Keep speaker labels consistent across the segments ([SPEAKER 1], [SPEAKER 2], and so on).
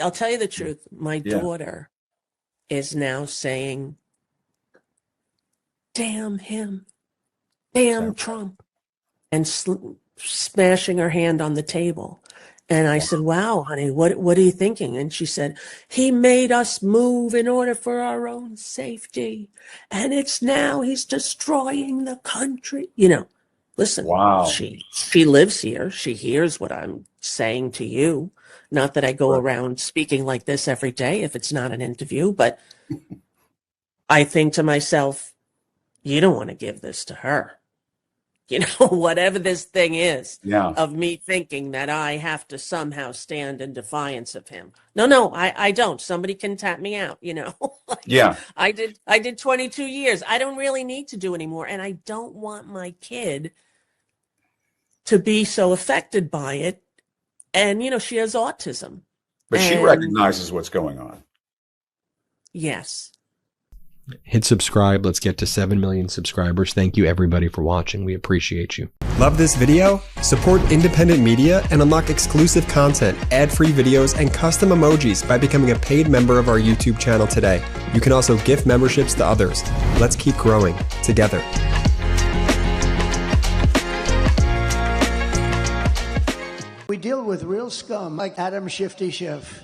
[SPEAKER 1] I'll tell you the truth. My
[SPEAKER 2] Yeah.
[SPEAKER 1] daughter is now saying, damn him, damn Trump, and smashing her hand on the table. And I said, wow, honey, what are you thinking? And she said, he made us move in order for our own safety. And it's now he's destroying the country. Listen,
[SPEAKER 2] Wow.
[SPEAKER 1] she lives here. She hears what I'm saying to you. Not that I go around speaking like this every day if it's not an interview, but I think to myself, you don't want to give this to her. Whatever this thing is of me thinking that I have to somehow stand in defiance of him. No, I don't. Somebody can tap me out,
[SPEAKER 2] Yeah.
[SPEAKER 1] I did 22 years. I don't really need to do anymore. And I don't want my kid to be so affected by it. And, she has autism.
[SPEAKER 2] But she recognizes what's going on.
[SPEAKER 1] Yes.
[SPEAKER 3] Hit subscribe. Let's get to 7 million subscribers. Thank you everybody for watching. We appreciate you.
[SPEAKER 4] Love this video? Support independent media and unlock exclusive content, ad-free videos, and custom emojis by becoming a paid member of our YouTube channel today. You can also gift memberships to others. Let's keep growing together.
[SPEAKER 5] We deal with real scum like Adam Shifty Schiff.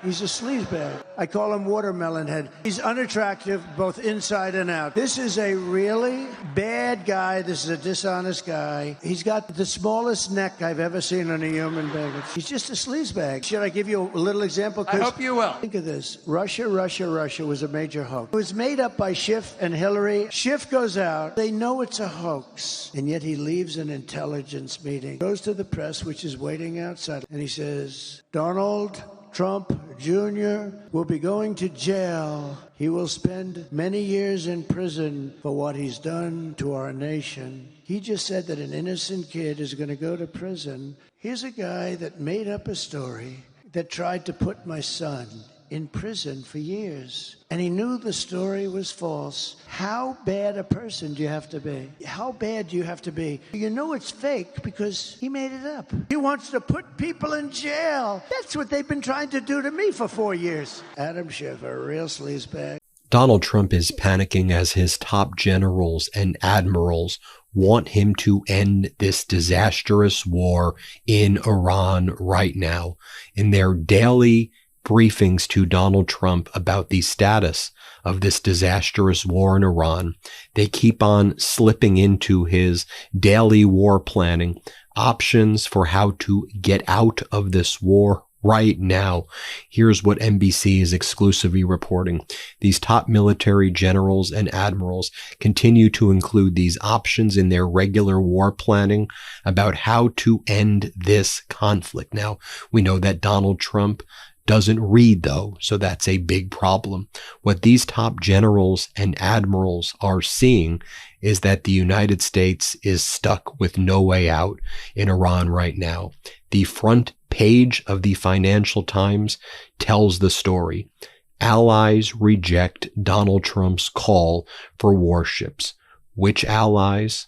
[SPEAKER 5] He's a sleazebag. I call him Watermelon Head. He's unattractive, both inside and out. This is a really bad guy. This is a dishonest guy. He's got the smallest neck I've ever seen on a human being. He's just a sleazebag. Should I give you a little example?
[SPEAKER 6] I hope you will.
[SPEAKER 5] Think of this. Russia was a major hoax. It was made up by Schiff and Hillary. Schiff goes out. They know it's a hoax. And yet he leaves an intelligence meeting, goes to the press, which is waiting outside, and he says, Donald Trump Jr. will be going to jail. He will spend many years in prison for what he's done to our nation. He just said that an innocent kid is going to go to prison. Here's a guy that made up a story that tried to put my son in prison for years. And he knew the story was false. How bad a person do you have to be? How bad do you have to be? You know it's fake because he made it up. He wants to put people in jail. That's what they've been trying to do to me for 4 years. Adam Schiff, a real sleazebag.
[SPEAKER 3] Donald Trump is panicking as his top generals and admirals want him to end this disastrous war in Iran right now. In their daily briefings to Donald Trump about the status of this disastrous war in Iran, they keep on slipping into his daily war planning options for how to get out of this war right now. Here's what NBC is exclusively reporting. These top military generals and admirals continue to include these options in their regular war planning about how to end this conflict. Now, we know that Donald Trump doesn't read, though, so that's a big problem. What these top generals and admirals are seeing is that the United States is stuck with no way out in Iran right now. The front page of the Financial Times tells the story. Allies reject Donald Trump's call for warships. Which allies?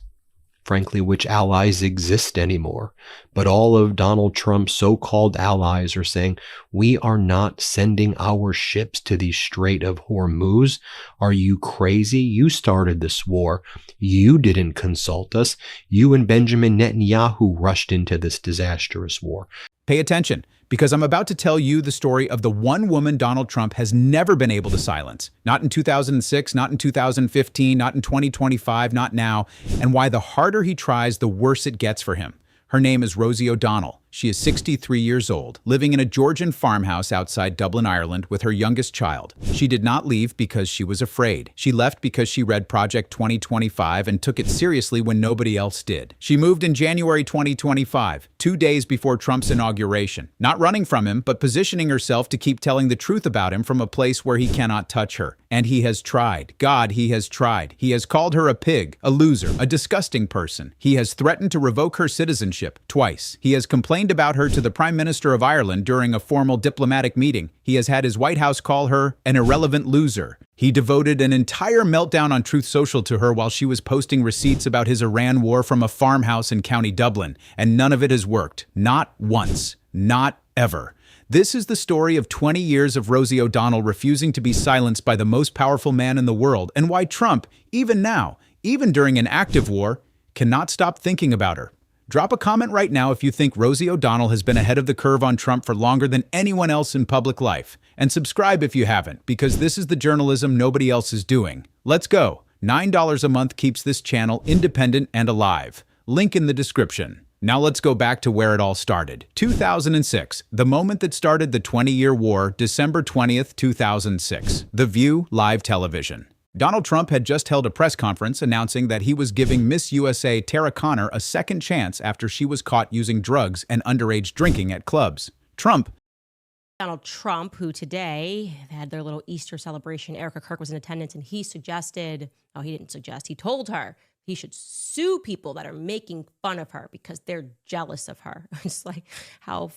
[SPEAKER 3] Frankly, which allies exist anymore? But all of Donald Trump's so-called allies are saying, we are not sending our ships to the Strait of Hormuz. Are you crazy? You started this war. You didn't consult us. You and Benjamin Netanyahu rushed into this disastrous war.
[SPEAKER 6] Pay attention, because I'm about to tell you the story of the one woman Donald Trump has never been able to silence. Not in 2006, not in 2015, not in 2025, not now, and why the harder he tries, the worse it gets for him. Her name is Rosie O'Donnell. She is 63 years old, living in a Georgian farmhouse outside Dublin, Ireland, with her youngest child. She did not leave because she was afraid. She left because she read Project 2025 and took it seriously when nobody else did. She moved in January 2025, 2 days before Trump's inauguration, not running from him, but positioning herself to keep telling the truth about him from a place where he cannot touch her. And he has tried. God, he has tried. He has called her a pig, a loser, a disgusting person. He has threatened to revoke her citizenship twice. He has complained about her to the Prime Minister of Ireland during a formal diplomatic meeting. He has had his White House call her an irrelevant loser. He devoted an entire meltdown on Truth Social to her while she was posting receipts about his Iran war from a farmhouse in County Dublin, and none of it has worked. Not once. Not ever. This is the story of 20 years of Rosie O'Donnell refusing to be silenced by the most powerful man in the world, and why Trump, even now, even during an active war, cannot stop thinking about her. Drop a comment right now if you think Rosie O'Donnell has been ahead of the curve on Trump for longer than anyone else in public life. And subscribe if you haven't, because this is the journalism nobody else is doing. Let's go. $9 a month keeps this channel independent and alive. Link in the description. Now let's go back to where it all started. 2006, the moment that started the 20-year war, December 20th, 2006. The View live television. Donald Trump had just held a press conference announcing that he was giving Miss USA Tara Conner a second chance after she was caught using drugs and underage drinking at clubs.
[SPEAKER 7] Donald Trump, who today had their little Easter celebration, Erica Kirk was in attendance, and he told her he should sue people that are making fun of her because they're jealous of her. It's like how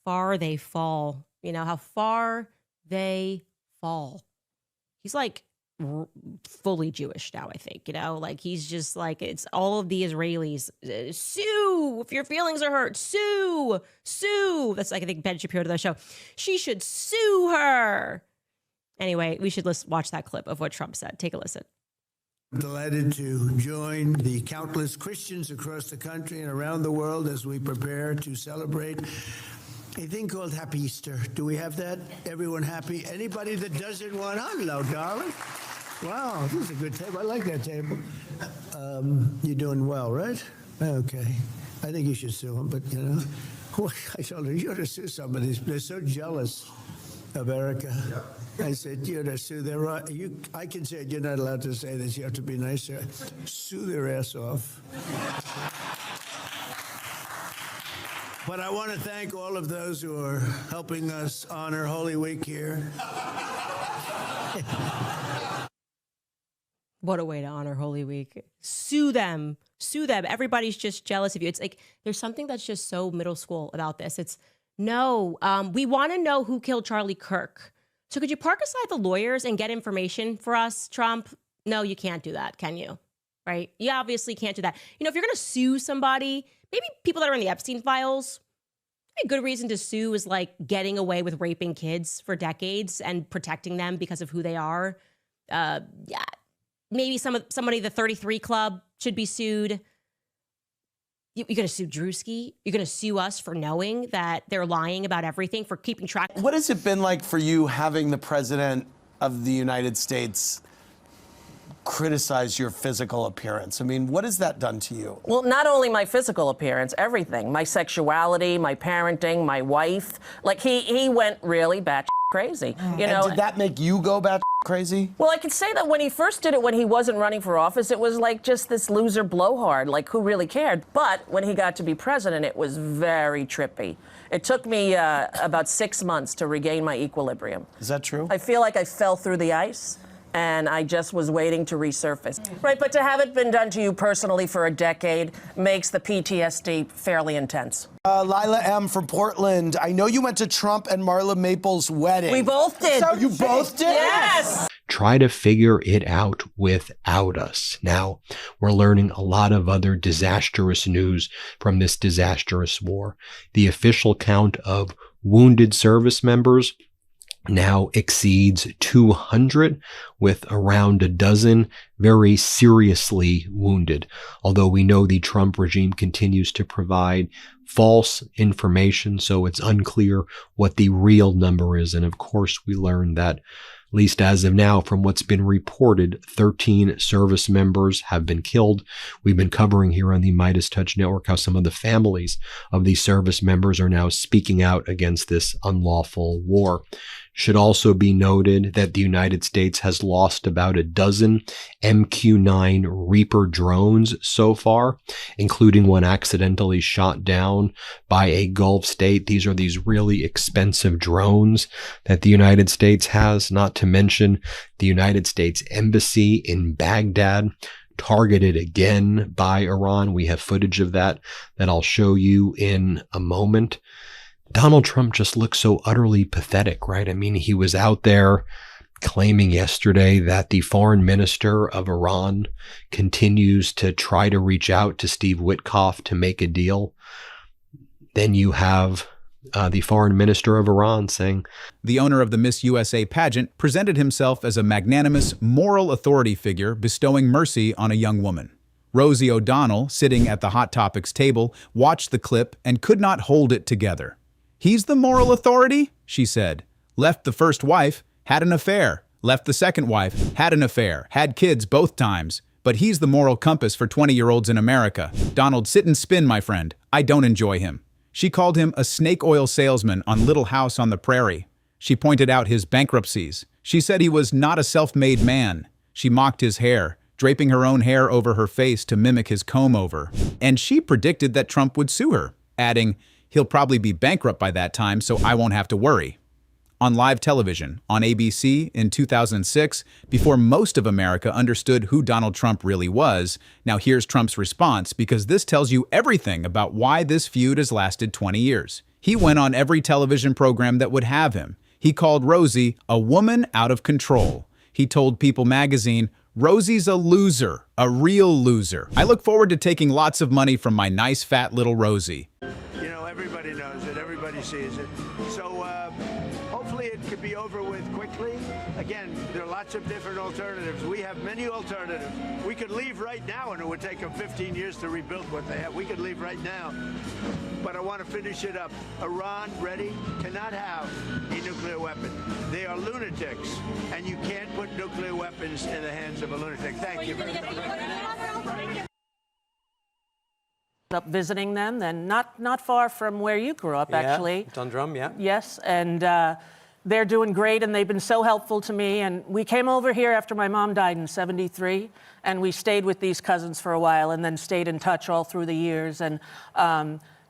[SPEAKER 7] far they fall, how far they fall. He's like fully Jewish now, I think, like he's just like, it's all of the Israelis, sue if your feelings are hurt, sue. That's like, I think Ben Shapiro to the show. She should sue her. Anyway, we should watch that clip of what Trump said. Take a listen.
[SPEAKER 5] Delighted to join the countless Christians across the country and around the world as we prepare to celebrate a thing called Happy Easter. Do we have that? Everyone happy? Anybody that doesn't want, hello, darling. Wow, this is a good table. I like that table. You're doing well, right? Okay. I think you should sue them, but I told her, you ought to sue somebody. They're so jealous of Erica. Yep. I said, you ought to sue their right. I can say it. You're not allowed to say this. You have to be nicer. Sue their ass off. But I want to thank all of those who are helping us honor Holy Week here.
[SPEAKER 7] What a way to honor Holy Week. Sue them. Everybody's just jealous of you. It's like, there's something that's just so middle school about this. It's, no, we want to know who killed Charlie Kirk. So could you park aside the lawyers and get information for us, Trump? No, you can't do that, can you? Right? You obviously can't do that. If you're going to sue somebody, maybe people that are in the Epstein files, a good reason to sue is like getting away with raping kids for decades and protecting them because of who they are. Maybe somebody, the 33 Club should be sued. You're going to sue Drewski? You're going to sue us for knowing that they're lying about everything, for keeping track?
[SPEAKER 8] What has it been like for you having the President of the United States criticize your physical appearance? I mean, what has that done to you?
[SPEAKER 9] Well, not only my physical appearance, everything. My sexuality, my parenting, my wife. Like, he went really batshit crazy.
[SPEAKER 8] And did that make you go batshit crazy?
[SPEAKER 9] Well, I could say that when he first did it, when he wasn't running for office, it was like just this loser blowhard, like who really cared? But when he got to be president, it was very trippy. It took me about 6 months to regain my equilibrium.
[SPEAKER 8] Is that true?
[SPEAKER 9] I feel like I fell through the ice, and I just was waiting to resurface. Right, but to have it been done to you personally for a decade makes the PTSD fairly intense.
[SPEAKER 8] Lila M. from Portland, I know you went to Trump and Marla Maples' wedding.
[SPEAKER 9] We both did.
[SPEAKER 8] So you both did?
[SPEAKER 9] Yes!
[SPEAKER 3] Try to figure it out without us. Now, we're learning a lot of other disastrous news from this disastrous war. The official count of wounded service members now exceeds 200, with around a dozen very seriously wounded. Although we know the Trump regime continues to provide false information, so it's unclear what the real number is. And of course, we learned that, at least as of now, from what's been reported, 13 service members have been killed. We've been covering here on the Midas Touch Network how some of the families of these service members are now speaking out against this unlawful war. Should also be noted that the United States has lost about a dozen MQ-9 Reaper drones so far, including one accidentally shot down by a Gulf state. These are these really expensive drones that the United States has, not to mention the United States Embassy in Baghdad, targeted again by Iran. We have footage of that I'll show you in a moment. Donald Trump just looks so utterly pathetic, right? I mean, he was out there claiming yesterday that the foreign minister of Iran continues to try to reach out to Steve Witkoff to make a deal. Then you have the foreign minister of Iran, saying,
[SPEAKER 6] The owner of the Miss USA pageant presented himself as a magnanimous, moral authority figure bestowing mercy on a young woman. Rosie O'Donnell, sitting at the Hot Topics table, watched the clip and could not hold it together. "He's the moral authority?" she said. "Left the first wife, had an affair. Left the second wife, had an affair, had kids both times. But he's the moral compass for 20-year-olds in America. Donald, sit and spin, my friend. I don't enjoy him." She called him a snake oil salesman on Little House on the Prairie. She pointed out his bankruptcies. She said he was not a self-made man. She mocked his hair, draping her own hair over her face to mimic his comb-over. And she predicted that Trump would sue her, adding, "He'll probably be bankrupt by that time, so I won't have to worry." On live television, on ABC in 2006, before most of America understood who Donald Trump really was, now here's Trump's response, because this tells you everything about why this feud has lasted 20 years. He went on every television program that would have him. He called Rosie a woman out of control. He told People magazine, "Rosie's a loser, a real loser. I look forward to taking lots of money from my nice fat little Rosie."
[SPEAKER 5] You know, everybody knows it, everybody sees it. So hopefully it could be over with quickly. Again, there are lots of different alternatives. We have many alternatives. We could leave right now and it would take them 15 years to rebuild what they have. We could leave right now. But I want to finish it up. Iran, ready, cannot have a nuclear weapon. They are lunatics, and you can't put nuclear weapons in the hands of a lunatic. Thank you very much.
[SPEAKER 9] Up visiting them, then not far from where you grew up, actually.
[SPEAKER 10] Dundrum, yeah.
[SPEAKER 9] Yes, and they're doing great, and they've been so helpful to me. And we came over here after my mom died in '73, and we stayed with these cousins for a while, and then stayed in touch all through the years. And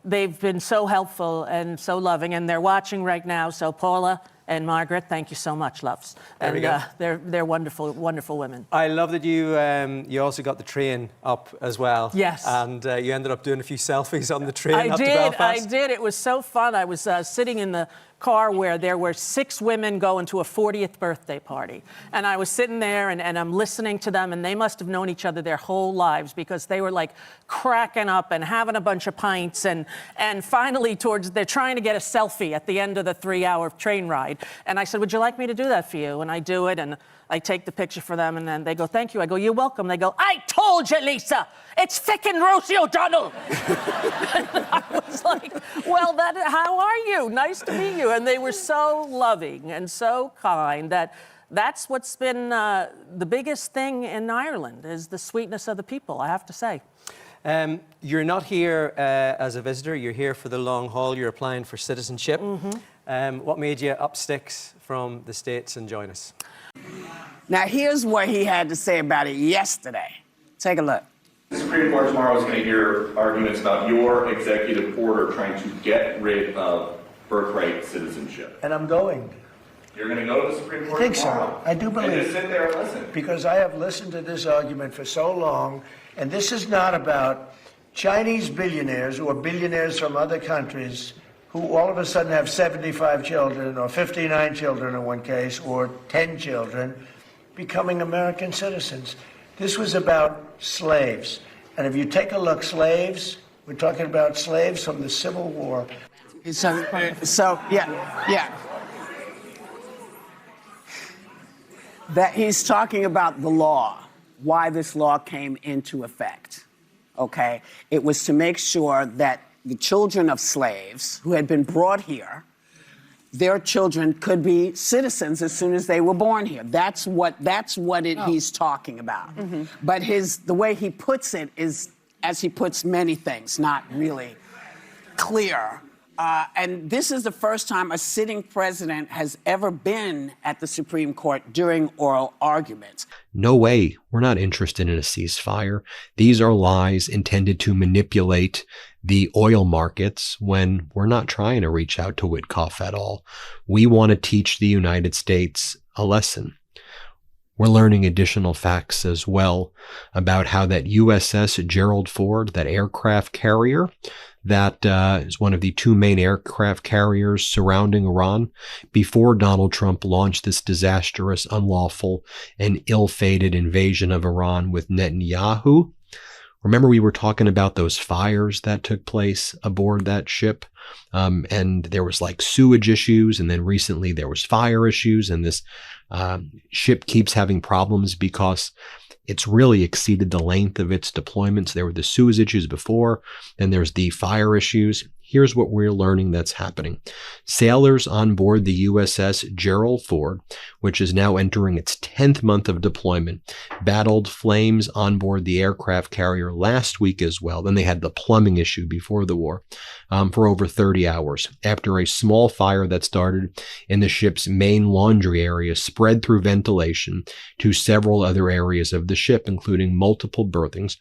[SPEAKER 9] they've been so helpful and so loving, and they're watching right now. So Paula and Margaret, thank you so much, loves.
[SPEAKER 10] There we go.
[SPEAKER 9] They're wonderful, wonderful women.
[SPEAKER 10] I love that you also got the train up as well.
[SPEAKER 9] Yes.
[SPEAKER 10] And you ended up doing a few selfies on the train up to Belfast.
[SPEAKER 9] I did. It was so fun. I was sitting in the car where there were 6 women going to a 40th birthday party. And I was sitting there and I'm listening to them, and they must have known each other their whole lives, because they were like cracking up and having a bunch of pints. And finally they're trying to get a selfie at the end of the 3-hour train ride. And I said, "Would you like me to do that for you?" And I do it, and I take the picture for them, and then they go, "Thank you." I go, "You're welcome." They go, "I told you, Lisa, it's frickin' Rosie O'Donnell." I was like, "Well, how are you? Nice to meet you." And they were so loving and so kind. That's what's been the biggest thing in Ireland, is the sweetness of the people, I have to say.
[SPEAKER 10] You're not here as a visitor. You're here for the long haul. You're applying for citizenship. What made you up sticks from the States and join us?
[SPEAKER 11] Now, here's what he had to say about it yesterday. Take a look.
[SPEAKER 12] The Supreme Court tomorrow is going to hear arguments about your executive order trying to get rid of birthright citizenship.
[SPEAKER 5] And I'm going.
[SPEAKER 12] You're going to go to the Supreme Court
[SPEAKER 5] I think
[SPEAKER 12] tomorrow?
[SPEAKER 5] so. I do believe.
[SPEAKER 12] And just sit there and listen.
[SPEAKER 5] Because I have listened to this argument for so long, and this is not about Chinese billionaires or billionaires from other countries who all of a sudden have 75 children or 59 children in one case, or 10 children, becoming American citizens. This was about slaves. And if you take a look, slaves, we're talking about slaves from the Civil War.
[SPEAKER 11] So yeah. That he's talking about the law, why this law came into effect, okay? It was to make sure that the children of slaves who had been brought here, their children could be citizens as soon as they were born here. That's what he's talking about. Mm-hmm. But the way he puts it is, as he puts many things, not really clear. And this is the first time a sitting president has ever been at the Supreme Court during oral arguments.
[SPEAKER 3] No way. We're not interested in a ceasefire. These are lies intended to manipulate the oil markets when we're not trying to reach out to Witkoff at all. We want to teach the United States a lesson. We're learning additional facts as well about how that USS Gerald Ford, that aircraft carrier, that is one of the 2 main aircraft carriers surrounding Iran, before Donald Trump launched this disastrous, unlawful, and ill-fated invasion of Iran with Netanyahu, Remember we were talking about those fires that took place aboard that ship? And there was like sewage issues, and then recently there was fire issues, and this ship keeps having problems because it's really exceeded the length of its deployments. There were the sewage issues before, then there's the fire issues. Here's what we're learning that's happening. Sailors on board the USS Gerald Ford, which is now entering its 10th month of deployment, battled flames on board the aircraft carrier last week as well. Then they had the plumbing issue before the war for over 30 hours after a small fire that started in the ship's main laundry area spread through ventilation to several other areas of the ship, including multiple berthings,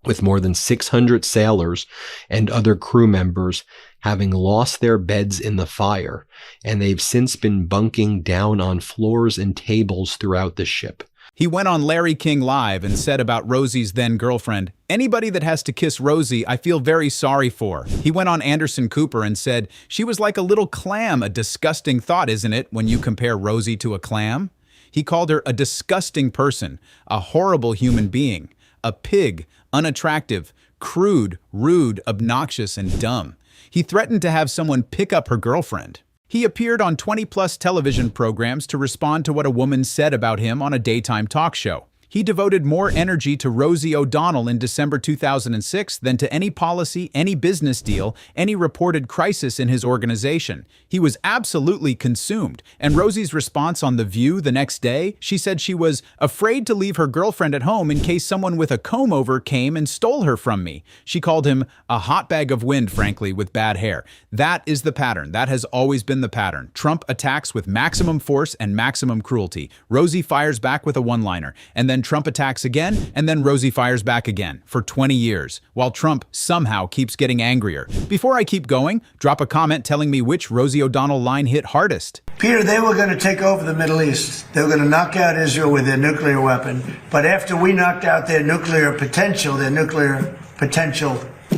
[SPEAKER 3] with more than 600 sailors and other crew members having lost their beds in the fire, and they've since been bunking down on floors and tables throughout the ship.
[SPEAKER 6] He went on Larry King Live and said about Rosie's then-girlfriend, "Anybody that has to kiss Rosie, I feel very sorry for." He went on Anderson Cooper and said, "She was like a little clam, a disgusting thought, isn't it, when you compare Rosie to a clam?" He called her a disgusting person, a horrible human being, a pig, unattractive, crude, rude, obnoxious, and dumb. He threatened to have someone pick up her girlfriend. He appeared on 20-plus television programs to respond to what a woman said about him on a daytime talk show. He devoted more energy to Rosie O'Donnell in December 2006 than to any policy, any business deal, any reported crisis in his organization. He was absolutely consumed. And Rosie's response on The View the next day, she said she was afraid to leave her girlfriend at home in case someone with a comb-over came and stole her from me. She called him a hot bag of wind, frankly, with bad hair. That is the pattern. That has always been the pattern. Trump attacks with maximum force and maximum cruelty. Rosie fires back with a one-liner, and then Trump attacks again, and then Rosie fires back again for 20 years, while Trump somehow keeps getting angrier. Before I keep going, drop a comment telling me which Rosie O'Donnell line hit hardest.
[SPEAKER 5] Peter, they were going to take over the Middle East. They were going to knock out Israel with their nuclear weapon. But after we knocked out their nuclear potential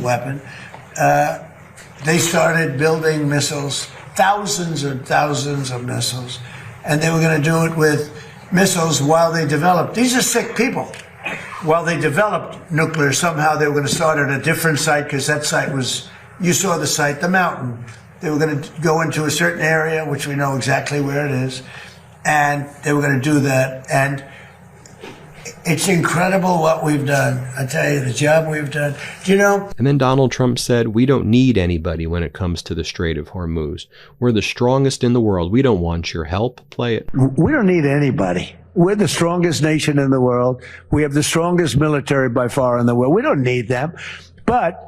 [SPEAKER 5] weapon, they started building missiles, thousands and thousands of missiles. And they were going to do it with missiles while they developed. These are sick people. While they developed nuclear, somehow they were going to start at a different site, because that site was, you saw the site, the mountain. They were going to go into a certain area, which we know exactly where it is, and they were going to do that. And it's incredible what we've done. I tell you, the job we've done. Do you know?
[SPEAKER 3] And then Donald Trump said, "We don't need anybody when it comes to the Strait of Hormuz. We're the strongest in the world. We don't want your help." Play it.
[SPEAKER 5] We don't need anybody. We're the strongest nation in the world. We have the strongest military by far in the world. We don't need them. But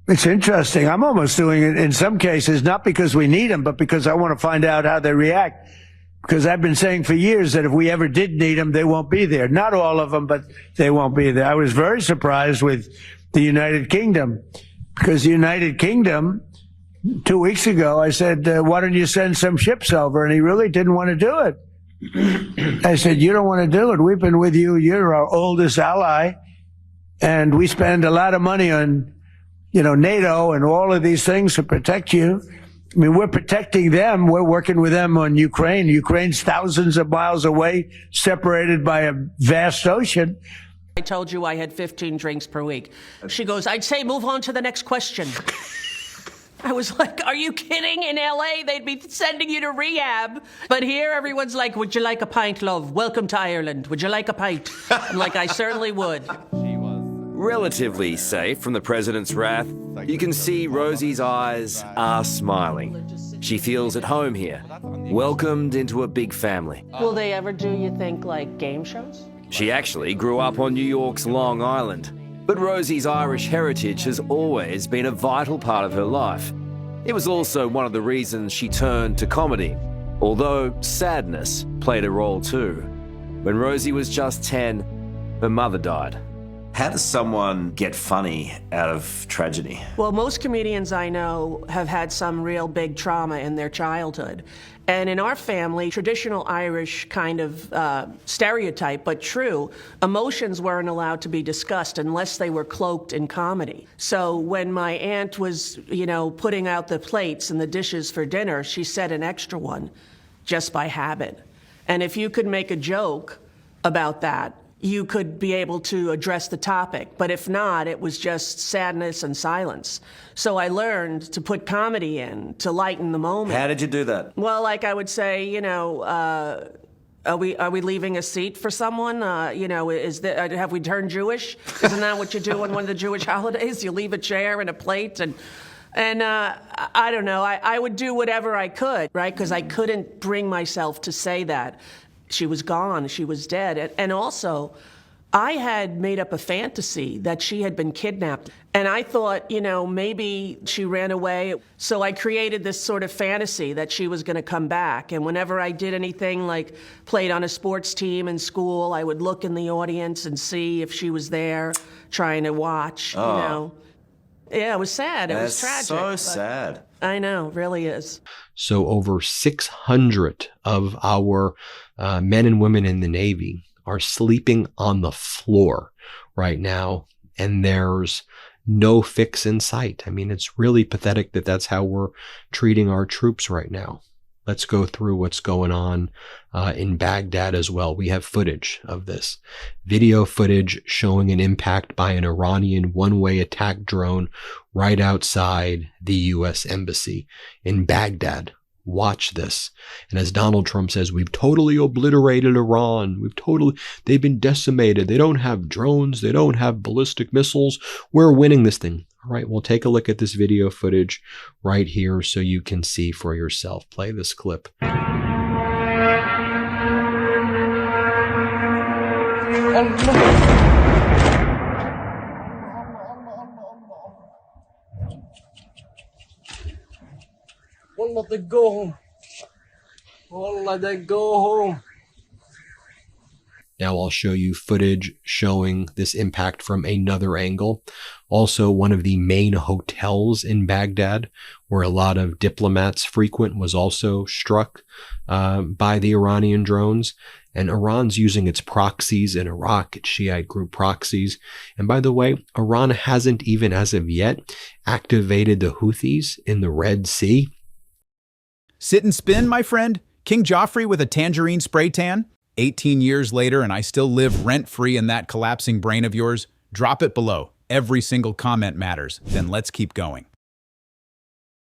[SPEAKER 5] it's interesting. I'm almost doing it in some cases, not because we need them, but because I want to find out how they react. Because I've been saying for years that if we ever did need them, they won't be there. Not all of them, but they won't be there. I was very surprised with the United Kingdom, because the United Kingdom, 2 weeks ago, I said, why don't you send some ships over? And he really didn't want to do it. I said, you don't want to do it. We've been with you. You're our oldest ally. And we spend a lot of money on, NATO and all of these things to protect you. I mean, we're protecting them. We're working with them on Ukraine. Ukraine's thousands of miles away, separated by a vast ocean.
[SPEAKER 9] I told you I had 15 drinks per week. She goes, I'd say move on to the next question. I was like, are you kidding? In LA, they'd be sending you to rehab. But here, everyone's like, would you like a pint, love? Welcome to Ireland. Would you like a pint? I'm like, I certainly would.
[SPEAKER 13] Relatively safe from the president's wrath, you can see Rosie's eyes are smiling. She feels at home here, welcomed into a big family.
[SPEAKER 9] Will they ever do, you think, like game shows?
[SPEAKER 13] She actually grew up on New York's Long Island, but Rosie's Irish heritage has always been a vital part of her life. It was also one of the reasons she turned to comedy, although sadness played a role too. When Rosie was just 10, her mother died.
[SPEAKER 14] How does someone get funny out of tragedy?
[SPEAKER 9] Well, most comedians I know have had some real big trauma in their childhood. And in our family, traditional Irish kind of stereotype, but true, emotions weren't allowed to be discussed unless they were cloaked in comedy. So when my aunt was, putting out the plates and the dishes for dinner, she said an extra one just by habit. And if you could make a joke about that, you could be able to address the topic. But if not, it was just sadness and silence. So I learned to put comedy in, to lighten the moment.
[SPEAKER 14] How did you do that?
[SPEAKER 9] Well, like I would say, are we leaving a seat for someone? Have we turned Jewish? Isn't that what you do on one of the Jewish holidays? You leave a chair and a plate and I don't know. I would do whatever I could, right? Because I couldn't bring myself to say that. She was gone. She was dead. And also, I had made up a fantasy that she had been kidnapped. And I thought, maybe she ran away. So I created this sort of fantasy that she was going to come back. And whenever I did anything like played on a sports team in school, I would look in the audience and see if she was there trying to watch, Yeah, it was sad. It was tragic.
[SPEAKER 14] So sad.
[SPEAKER 9] I know, it really is.
[SPEAKER 3] So over 600 of our men and women in the Navy are sleeping on the floor right now, and there's no fix in sight. I mean, it's really pathetic that that's how we're treating our troops right now. Let's go through what's going on in Baghdad as well. We have footage of this. Video footage showing an impact by an Iranian one-way attack drone right outside the U.S. Embassy in Baghdad. Watch this. And as Donald Trump says, we've totally obliterated Iran. They've been decimated. They don't have drones. They don't have ballistic missiles. We're winning this thing. All right, well, take a look at this video footage right here so you can see for yourself. Play this clip.
[SPEAKER 15] Wallah, they go home. Wallah, they go home.
[SPEAKER 3] Now I'll show you footage showing this impact from another angle. Also, one of the main hotels in Baghdad, where a lot of diplomats frequent, was also struck by the Iranian drones. And Iran's using its proxies in Iraq, its Shiite group proxies. And by the way, Iran hasn't even as of yet activated the Houthis in the Red Sea.
[SPEAKER 6] Sit and spin, my friend. King Joffrey with a tangerine spray tan. 18 years later, and I still live rent-free in that collapsing brain of yours. Drop it below. Every single comment matters. Then let's keep going.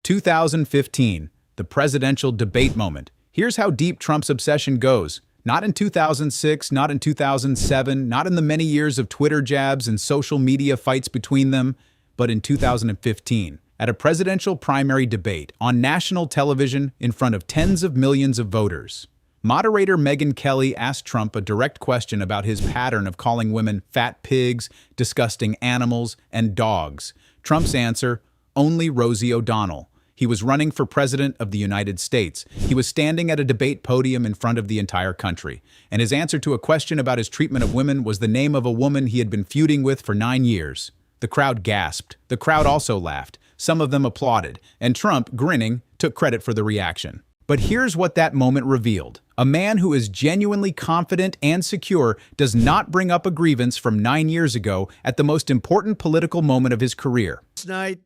[SPEAKER 6] 2015, the presidential debate moment. Here's how deep Trump's obsession goes. Not in 2006, not in 2007, not in the many years of Twitter jabs and social media fights between them, but in 2015. At a presidential primary debate on national television in front of tens of millions of voters. Moderator Megyn Kelly asked Trump a direct question about his pattern of calling women fat pigs, disgusting animals, and dogs. Trump's answer, only Rosie O'Donnell. He was running for president of the United States. He was standing at a debate podium in front of the entire country. And his answer to a question about his treatment of women was the name of a woman he had been feuding with for 9 years. The crowd gasped. The crowd also laughed. Some of them applauded, and Trump, grinning, took credit for the reaction. But here's what that moment revealed. A man who is genuinely confident and secure does not bring up a grievance from 9 years ago at the most important political moment of his career.
[SPEAKER 5] Last night,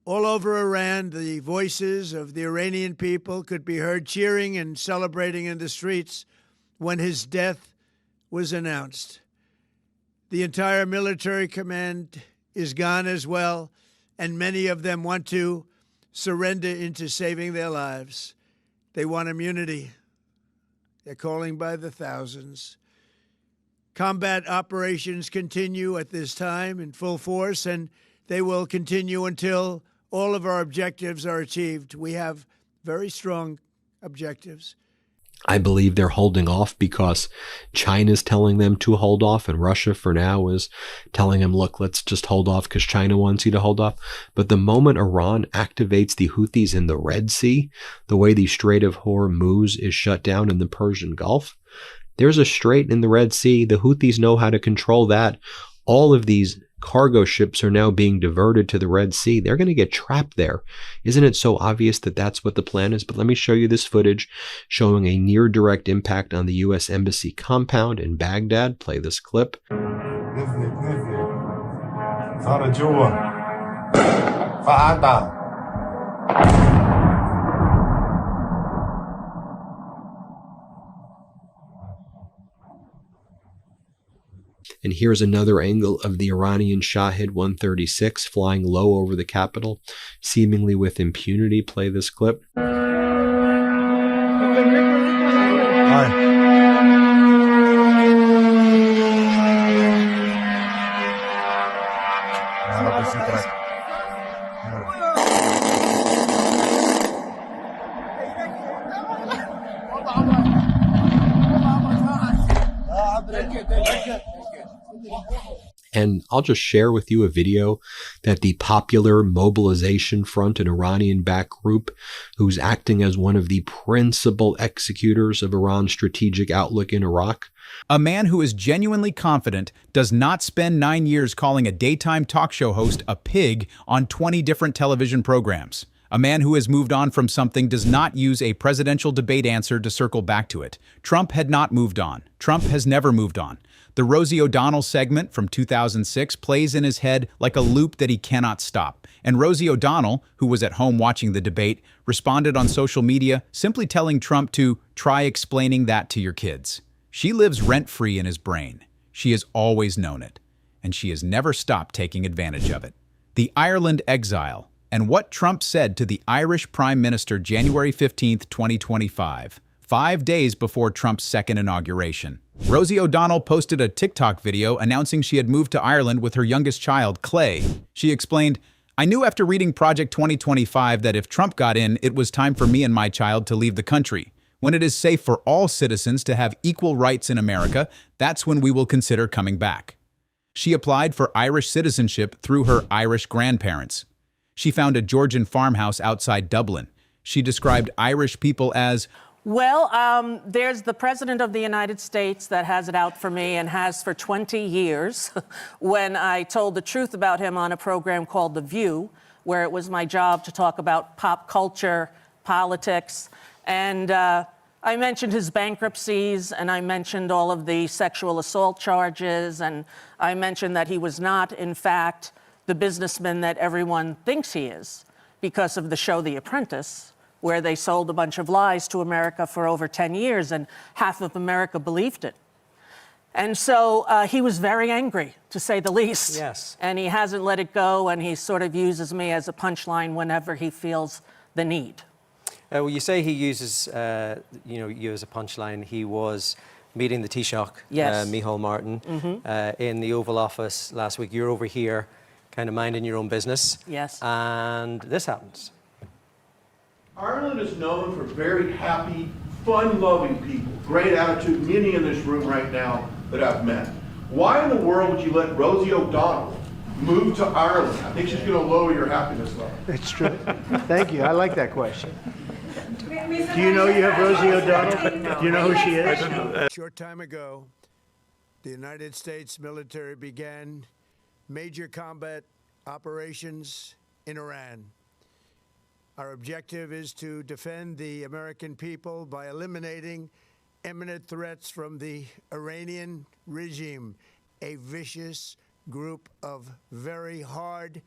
[SPEAKER 5] all over Iran, the voices of the Iranian people could be heard cheering and celebrating in the streets when his death was announced. The entire military command is gone as well, and many of them want to surrender into saving their lives. They want immunity. They're calling by the thousands. Combat operations continue at this time in full force, and they will continue until all of our objectives are achieved. We have very strong objectives.
[SPEAKER 3] I believe they're holding off because China's telling them to hold off, and Russia for now is telling them, look, let's just hold off because China wants you to hold off. But the moment Iran activates the Houthis in the Red Sea, the way the Strait of Hormuz is shut down in the Persian Gulf, there's a strait in the Red Sea. The Houthis know how to control that. All of these cargo ships are now being diverted to the Red Sea. They're going to get trapped there. Isn't it so obvious that that's what the plan is? But let me show you this footage showing a near direct impact on the U.S. Embassy compound in Baghdad. Play this clip. And here's another angle of the Iranian Shahed 136 flying low over the capital, seemingly with impunity. Play this clip. And I'll just share with you a video that the Popular Mobilization Front, an Iranian-backed group who's acting as one of the principal executors of Iran's strategic outlook in Iraq.
[SPEAKER 6] A man who is genuinely confident does not spend 9 years calling a daytime talk show host a pig on 20 different television programs. A man who has moved on from something does not use a presidential debate answer to circle back to it. Trump had not moved on. Trump has never moved on. The Rosie O'Donnell segment from 2006 plays in his head like a loop that he cannot stop. And Rosie O'Donnell, who was at home watching the debate, responded on social media simply telling Trump to try explaining that to your kids. She lives rent-free in his brain. She has always known it, and she has never stopped taking advantage of it. The Ireland exile, and what Trump said to the Irish Prime Minister January 15, 2025, 5 days before Trump's second inauguration. Rosie O'Donnell posted a TikTok video announcing she had moved to Ireland with her youngest child, Clay. She explained, "I knew after reading Project 2025 that if Trump got in, it was time for me and my child to leave the country. When it is safe for all citizens to have equal rights in America, that's when we will consider coming back." She applied for Irish citizenship through her Irish grandparents. She found a Georgian farmhouse outside Dublin. She described Irish people as,
[SPEAKER 9] well, there's the President of the United States that has it out for me and has for 20 years when I told the truth about him on a program called The View, where it was my job to talk about pop culture, politics, and I mentioned his bankruptcies, and I mentioned all of the sexual assault charges, and I mentioned that he was not, in fact, the businessman that everyone thinks he is because of the show The Apprentice, where they sold a bunch of lies to America for over 10 years, and half of America believed it. And so he was very angry, to say the least.
[SPEAKER 10] Yes.
[SPEAKER 9] And he hasn't let it go, and he sort of uses me as a punchline whenever he feels the need.
[SPEAKER 10] Well, you say he uses, you as a punchline. He was meeting the Taoiseach,
[SPEAKER 9] yes.
[SPEAKER 10] Micheál Martin, in the Oval Office last week. You're over here, kind of minding your own business.
[SPEAKER 9] Yes.
[SPEAKER 10] And this happens.
[SPEAKER 16] Ireland is known for very happy, fun-loving people, great attitude, many in this room right now that I've met. Why in the world would you let Rosie O'Donnell move to Ireland? I think she's going to lower your happiness level.
[SPEAKER 5] It's true. Thank you. I like that question. Do you know you have Rosie O'Donnell? Do you know who she is? A short time ago, the United States military began major combat operations in Iran. Our objective is to defend the American people by eliminating imminent threats from the Iranian regime, a vicious group of very hard,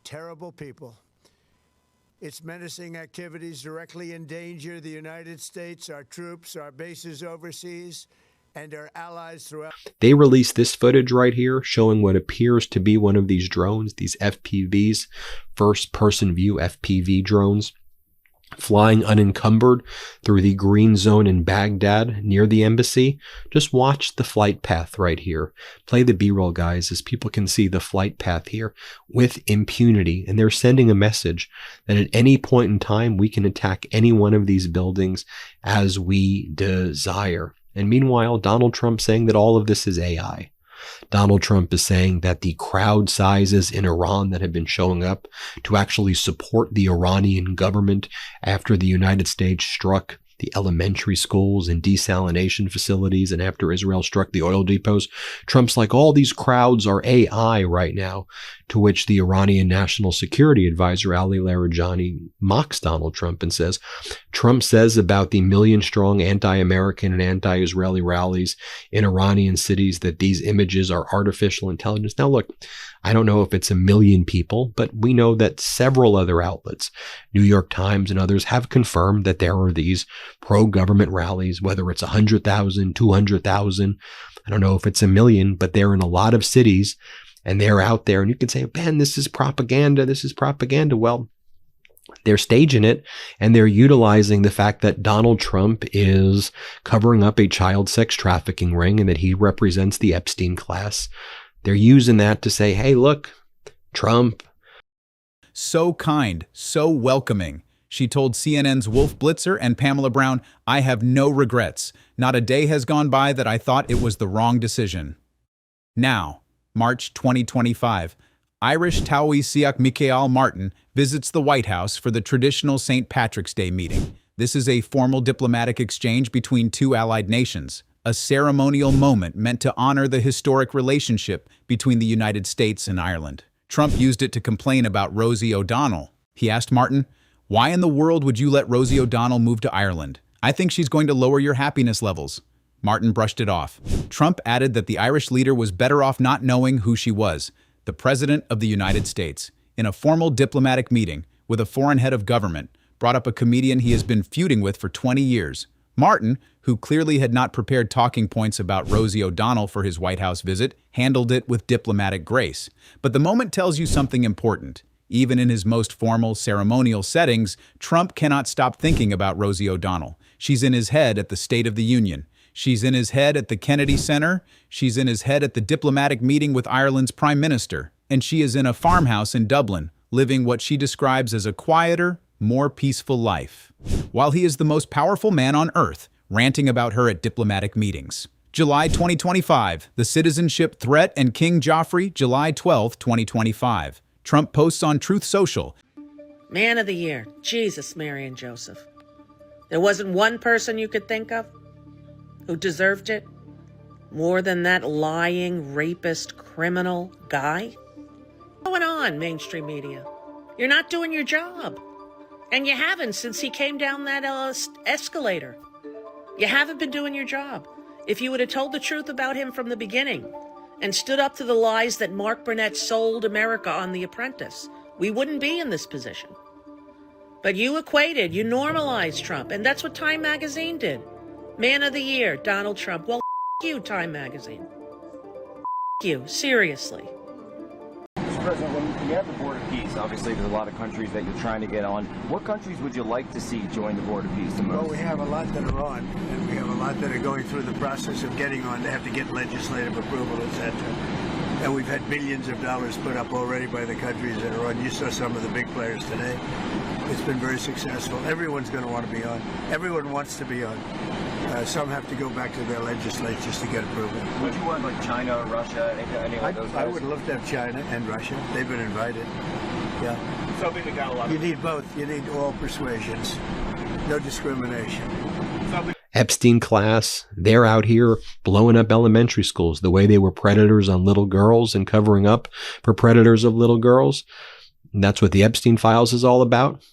[SPEAKER 5] terrible people. Its menacing activities directly endanger the United States, our troops, our bases overseas, and our allies throughout.
[SPEAKER 3] They released this footage right here showing what appears to be one of these drones, these FPVs, first-person view FPV drones, flying unencumbered through the green zone in Baghdad near the embassy. Just watch the flight path right here. Play the B-roll, guys, as people can see the flight path here with impunity. And they're sending a message that at any point in time, we can attack any one of these buildings as we desire. And meanwhile, Donald Trump saying that all of this is AI. Donald Trump is saying that the crowd sizes in Iran that have been showing up to actually support the Iranian government after the United States struck the elementary schools and desalination facilities, and after Israel struck the oil depots, Trump's like, all these crowds are AI right now, to which the Iranian National Security Advisor Ali Larijani mocks Donald Trump and says, Trump says about the million-strong anti-American and anti-Israeli rallies in Iranian cities that these images are artificial intelligence. Now look, I don't know if it's 1 million people, but we know that several other outlets, New York Times and others, have confirmed that there are these pro-government rallies, whether it's 100,000, 200,000, I don't know if it's 1 million, but they're in a lot of cities and they're out there. And you can say, Ben, this is propaganda. This is propaganda. Well, they're staging it and they're utilizing the fact that Donald Trump is covering up a child sex trafficking ring and that he represents the Epstein class. They're using that to say, hey, look, Trump.
[SPEAKER 6] So kind, so welcoming. She told CNN's Wolf Blitzer and Pamela Brown, I have no regrets. Not a day has gone by that I thought it was the wrong decision. Now, March 2025, Irish Taoiseach Michael Martin visits the White House for the traditional St. Patrick's Day meeting. This is a formal diplomatic exchange between two allied nations, a ceremonial moment meant to honor the historic relationship between the United States and Ireland. Trump used it to complain about Rosie O'Donnell. He asked Martin, why in the world would you let Rosie O'Donnell move to Ireland? I think she's going to lower your happiness levels. Martin brushed it off. Trump added that the Irish leader was better off not knowing who she was, the President of the United States. In a formal diplomatic meeting with a foreign head of government, brought up a comedian he has been feuding with for 20 years. Martin, who clearly had not prepared talking points about Rosie O'Donnell for his White House visit, handled it with diplomatic grace. But the moment tells you something important. Even in his most formal, ceremonial settings, Trump cannot stop thinking about Rosie O'Donnell. She's in his head at the State of the Union. She's in his head at the Kennedy Center. She's in his head at the diplomatic meeting with Ireland's Prime Minister. And she is in a farmhouse in Dublin, living what she describes as a quieter, more peaceful life. While he is the most powerful man on earth, ranting about her at diplomatic meetings. July 2025, the citizenship threat and King Joffrey, July 12, 2025. Trump posts on Truth Social.
[SPEAKER 1] Man of the year, Jesus, Mary, and Joseph. There wasn't one person you could think of who deserved it more than that lying, rapist, criminal guy. What's going on, mainstream media? You're not doing your job. And you haven't since he came down that escalator. You haven't been doing your job. If you would have told the truth about him from the beginning and stood up to the lies that Mark Burnett sold America on The Apprentice, we wouldn't be in this position. But you equated, you normalized Trump, and that's what Time Magazine did. Man of the Year, Donald Trump. Well, you, Time Magazine. You, seriously.
[SPEAKER 17] Mr. President, when you have the Board of Peace, obviously there's a lot of countries that you're trying to get on. What countries would you like to see join the Board of Peace the most?
[SPEAKER 5] Well, we have a lot that are on, and we have a lot that are going through the process of getting on. They have to get legislative approval, etc. And we've had billions of dollars put up already by the countries that are on. You saw some of the big players today. It's been very successful. Everyone's going to want to be on. Everyone wants to be on. Some have to go back to their legislatures to get approval.
[SPEAKER 17] Would you want like China or Russia, any of those guys?
[SPEAKER 5] I would love to have China and Russia. They've been invited. Yeah.
[SPEAKER 17] Something that got a lot.
[SPEAKER 5] You need both. You need all persuasions. No discrimination.
[SPEAKER 3] Epstein class, they're out here blowing up elementary schools the way they were predators on little girls and covering up for predators of little girls. And that's what the Epstein files is all about.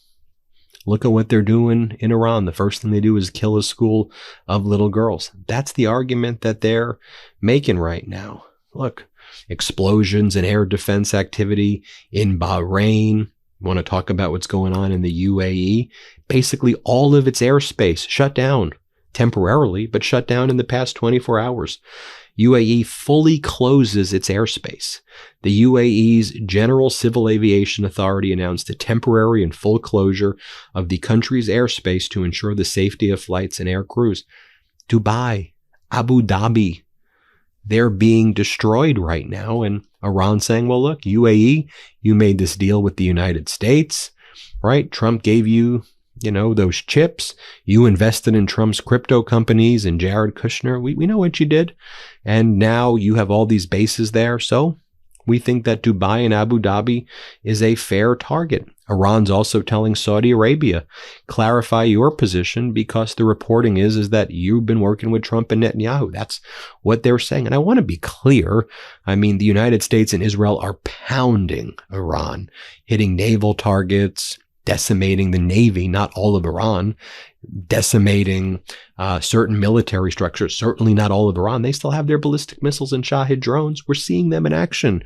[SPEAKER 3] Look at what they're doing in Iran. The first thing they do is kill a school of little girls. That's the argument that they're making right now. Look, explosions and air defense activity in Bahrain. You want to talk about what's going on in the UAE? Basically, all of its airspace shut down temporarily, but shut down in the past 24 hours. UAE fully closes its airspace. The UAE's General Civil Aviation Authority announced a temporary and full closure of the country's airspace to ensure the safety of flights and air crews. Dubai, Abu Dhabi, they're being destroyed right now. And Iran saying, well, look, UAE, you made this deal with the United States, right? Trump gave you, those chips. You invested in Trump's crypto companies and Jared Kushner. We know what you did. And now you have all these bases there. So we think that Dubai and Abu Dhabi is a fair target. Iran's also telling Saudi Arabia, clarify your position because the reporting is that you've been working with Trump and Netanyahu. That's what they're saying. And I want to be clear. I mean, the United States and Israel are pounding Iran, hitting naval targets, decimating the Navy, not all of Iran, decimating certain military structures, certainly not all of Iran. They still have their ballistic missiles and Shahid drones. We're seeing them in action.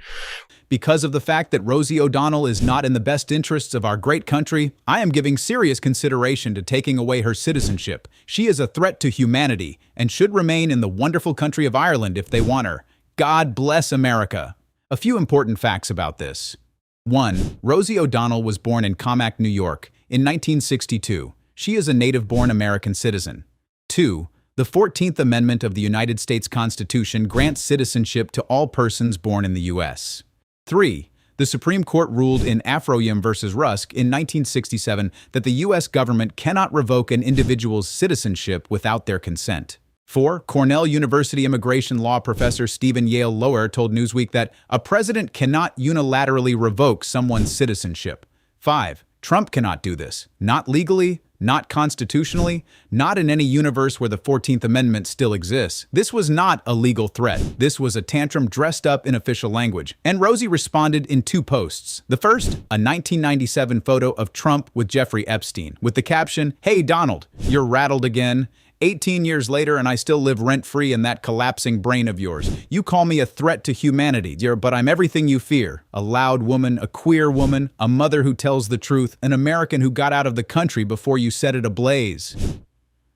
[SPEAKER 6] Because of the fact that Rosie O'Donnell is not in the best interests of our great country, I am giving serious consideration to taking away her citizenship. She is a threat to humanity and should remain in the wonderful country of Ireland if they want her. God bless America. A few important facts about this. 1. Rosie O'Donnell was born in Commack, New York, in 1962. She is a native-born American citizen. 2. The 14th Amendment of the United States Constitution grants citizenship to all persons born in the U.S. 3. The Supreme Court ruled in Afroyim v. Rusk in 1967 that the U.S. government cannot revoke an individual's citizenship without their consent. 4. Cornell University immigration law professor Stephen Yale Lower told Newsweek that a president cannot unilaterally revoke someone's citizenship. 5. Trump cannot do this. Not legally, not constitutionally, not in any universe where the 14th Amendment still exists. This was not a legal threat. This was a tantrum dressed up in official language. And Rosie responded in 2 posts. The first, a 1997 photo of Trump with Jeffrey Epstein, with the caption, "Hey Donald, you're rattled again. 18 years later and I still live rent-free in that collapsing brain of yours. You call me a threat to humanity, but I'm everything you fear. A loud woman, a queer woman, a mother who tells the truth, an American who got out of the country before you set it ablaze."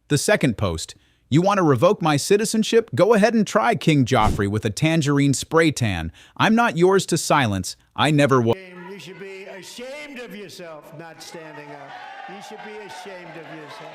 [SPEAKER 6] The second post, "You want to revoke my citizenship? Go ahead and try King Joffrey with a tangerine spray tan. I'm not yours to silence. I never was."
[SPEAKER 5] You should be ashamed of yourself not standing up. You should be ashamed of yourself.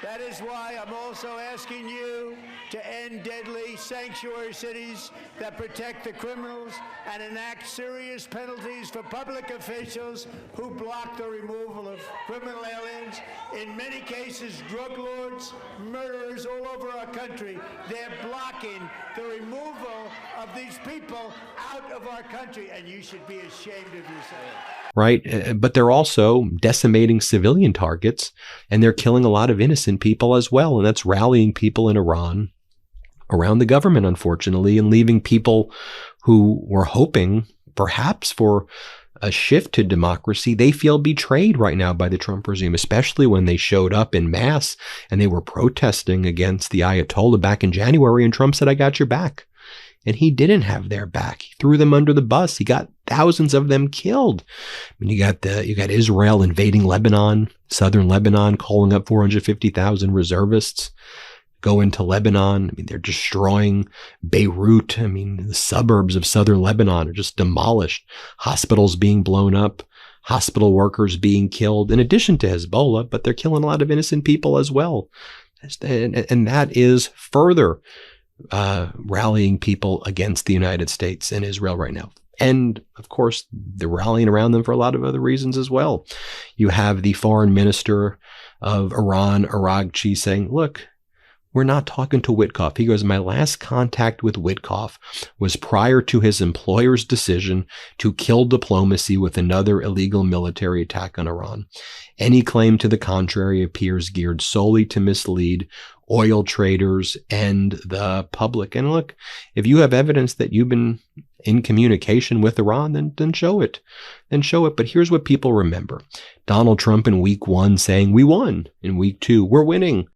[SPEAKER 5] That is why I'm also asking you to end deadly sanctuary cities that protect the criminals and enact serious penalties for public officials who block the removal of criminal aliens. In many cases, drug lords, murderers all over our country, they're blocking the removal of these people out of our country, and you should be ashamed of yourself.
[SPEAKER 3] Right? But they're also decimating civilian targets, and they're killing a lot of innocent people as well. And that's rallying people in Iran around the government, unfortunately, and leaving people who were hoping perhaps for a shift to democracy. They feel betrayed right now by the Trump regime, especially when they showed up in mass and they were protesting against the Ayatollah back in January, and Trump said, "I got your back." And he didn't have their back. He threw them under the bus. He got thousands of them killed. I mean, you got Israel invading Lebanon, southern Lebanon, calling up 450,000 reservists, go into Lebanon. I mean, they're destroying Beirut. I mean, the suburbs of southern Lebanon are just demolished. Hospitals being blown up, hospital workers being killed, in addition to Hezbollah, but they're killing a lot of innocent people as well. And that is further rallying people against the United States and Israel right now. And of course, they're rallying around them for a lot of other reasons as well. You have the foreign minister of Iran, Araghchi, saying, "Look, we're not talking to Witkoff." He goes, "My last contact with Witkoff was prior to his employer's decision to kill diplomacy with another illegal military attack on Iran. Any claim to the contrary appears geared solely to mislead oil traders and the public." And look, if you have evidence that you've been in communication with Iran, then show it. Then show it. But here's what people remember. Donald Trump in week 1 saying, "We won." In week 2, "We're winning."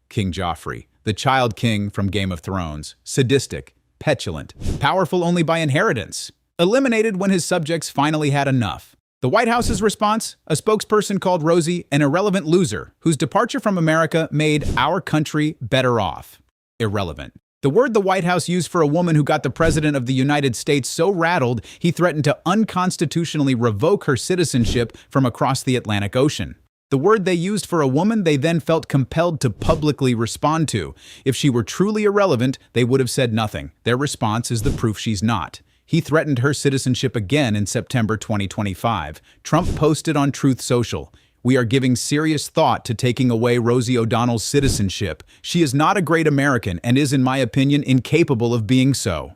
[SPEAKER 6] King Joffrey, the child king from Game of Thrones, sadistic, petulant, powerful only by inheritance, eliminated when his subjects finally had enough. The White House's response? A spokesperson called Rosie an irrelevant loser whose departure from America made our country better off. Irrelevant. The word the White House used for a woman who got the President of the United States so rattled he threatened to unconstitutionally revoke her citizenship from across the Atlantic Ocean. The word they used for a woman they then felt compelled to publicly respond to. If she were truly irrelevant, they would have said nothing. Their response is the proof she's not. He threatened her citizenship again in September 2025. Trump posted on Truth Social, "We are giving serious thought to taking away Rosie O'Donnell's citizenship. She is not a great American and is, in my opinion, incapable of being so."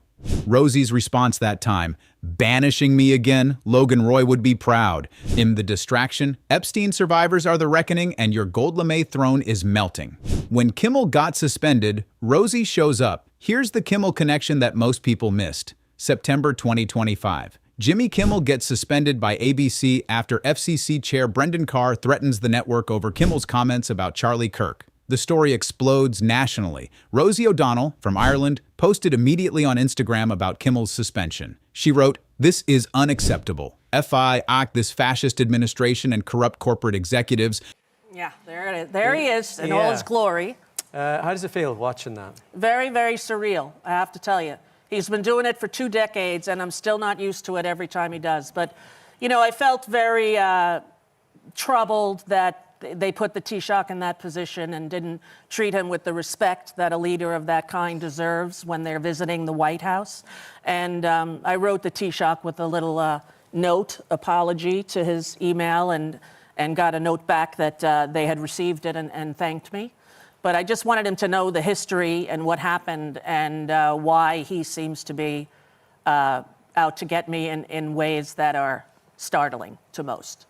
[SPEAKER 6] Rosie's response that time, "Banishing me again? Logan Roy would be proud. In the distraction, Epstein survivors are the reckoning and your gold lame throne is melting." When Kimmel got suspended, Rosie shows up. Here's the Kimmel connection that most people missed. September 2025. Jimmy Kimmel gets suspended by ABC after FCC Chair Brendan Carr threatens the network over Kimmel's comments about Charlie Kirk. The story explodes nationally. Rosie O'Donnell, from Ireland, posted immediately on Instagram about Kimmel's suspension. She wrote, "This is unacceptable. FI, this fascist administration and corrupt corporate executives."
[SPEAKER 9] Yeah, there it is. There he is in all his glory.
[SPEAKER 10] How does it feel watching that?
[SPEAKER 9] Very, very surreal, I have to tell you. He's been doing it for 2 decades, and I'm still not used to it every time he does. But, you know, I felt very troubled that they put the Taoiseach in that position and didn't treat him with the respect that a leader of that kind deserves when they're visiting the White House. And I wrote the Taoiseach with a little note, apology to his email, and got a note back that they had received it and thanked me. But I just wanted him to know the history and what happened and why he seems to be out to get me in ways that are startling to most.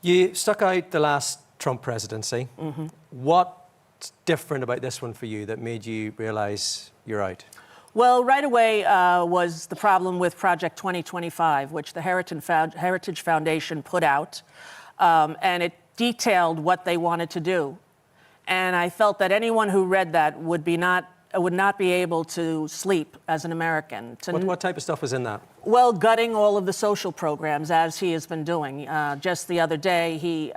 [SPEAKER 10] You stuck out the last Trump presidency.
[SPEAKER 9] Mm-hmm.
[SPEAKER 10] What's different about this one for you that made you realize you're out?
[SPEAKER 9] Well, right away was the problem with Project 2025, which the Heritage Foundation put out, and it detailed what they wanted to do. And I felt that anyone who read that would not be able to sleep as an American.
[SPEAKER 10] What type of stuff was in that?
[SPEAKER 9] Well, gutting all of the social programs, as he has been doing. Just the other day, he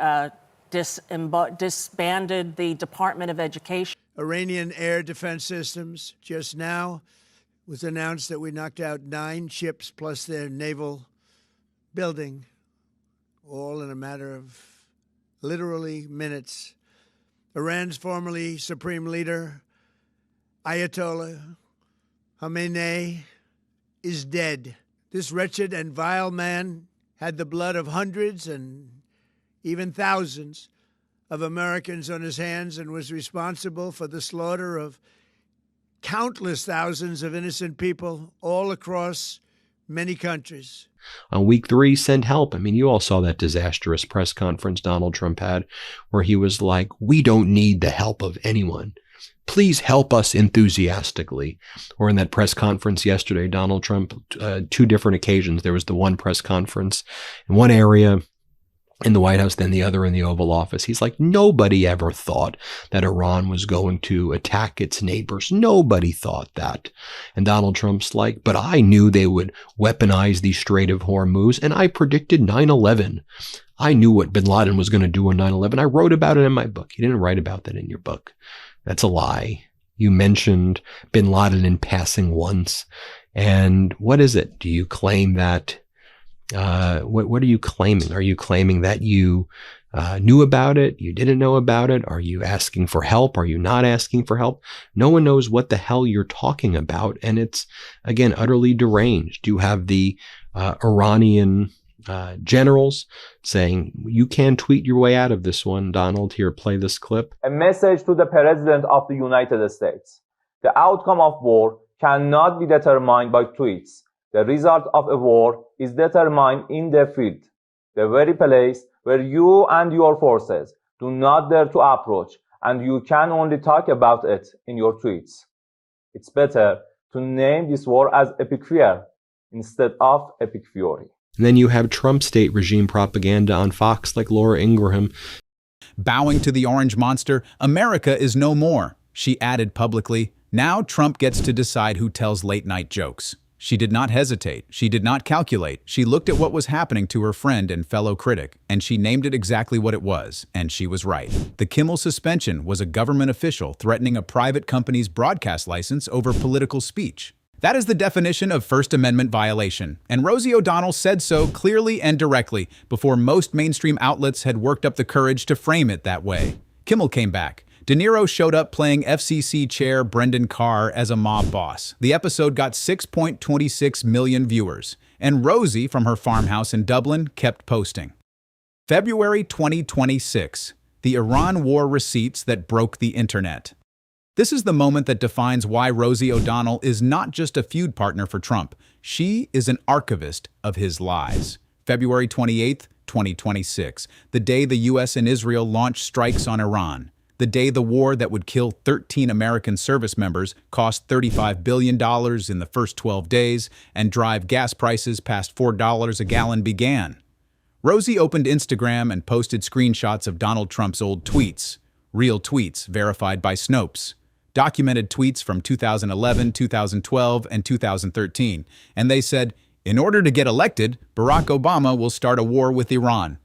[SPEAKER 9] disbanded the Department of Education.
[SPEAKER 5] Iranian air defense systems. Just now it was announced that we knocked out 9 ships plus their naval building, all in a matter of literally minutes. Iran's formerly supreme leader, Ayatollah Khamenei, is dead. This wretched and vile man had the blood of hundreds and even thousands of Americans on his hands and was responsible for the slaughter of countless thousands of innocent people all across many countries.
[SPEAKER 3] On week 3, send help. I mean, you all saw that disastrous press conference Donald Trump had where he was like, we don't need the help of anyone. Please help us enthusiastically. Or in that press conference yesterday, Donald Trump, 2 different occasions, there was the one press conference in one area in the White House, then the other in the Oval Office. He's like, nobody ever thought that Iran was going to attack its neighbors. Nobody thought that. And Donald Trump's like, but I knew they would weaponize the Strait of Hormuz, and I predicted 9/11. I knew what bin Laden was going to do on 9/11. I wrote about it in my book. You didn't write about that in your book. That's a lie. You mentioned bin Laden in passing once. And what is it? Do you claim that what are you claiming? Are you claiming that you knew about it? You didn't know about it? Are you asking for help? Are you not asking for help? No one knows what the hell you're talking about. And it's, again, utterly deranged. You have the Iranian generals saying, you can tweet your way out of this one. Donald, here, play this clip.
[SPEAKER 18] A message to the President of the United States. The outcome of war cannot be determined by tweets. The result of a war is determined in the field, the very place where you and your forces do not dare to approach, and you can only talk about it in your tweets. It's better to name this war as Epic Fear instead of Epic Fury.
[SPEAKER 3] And then you have Trump state regime propaganda on Fox like Laura Ingraham.
[SPEAKER 6] Bowing to the orange monster, America is no more, she added publicly. Now Trump gets to decide who tells late-night jokes. She did not hesitate. She did not calculate. She looked at what was happening to her friend and fellow critic, and she named it exactly what it was, and she was right. The Kimmel suspension was a government official threatening a private company's broadcast license over political speech. That is the definition of First Amendment violation, and Rosie O'Donnell said so clearly and directly before most mainstream outlets had worked up the courage to frame it that way. Kimmel came back. De Niro showed up playing FCC Chair Brendan Carr as a mob boss. The episode got 6.26 million viewers, and Rosie from her farmhouse in Dublin kept posting. February 2026, the Iran war receipts that broke the internet. This is the moment that defines why Rosie O'Donnell is not just a feud partner for Trump. She is an archivist of his lies. February 28, 2026, the day the U.S. and Israel launched strikes on Iran. The the day the war that would kill 13 American service members cost $35 billion in the first 12 days and drive gas prices past $4 a gallon began. Rosie opened Instagram and posted screenshots of Donald Trump's old tweets, real tweets verified by Snopes, documented tweets from 2011, 2012, and 2013, and they said, "In order to get elected, Barack Obama will start a war with Iran."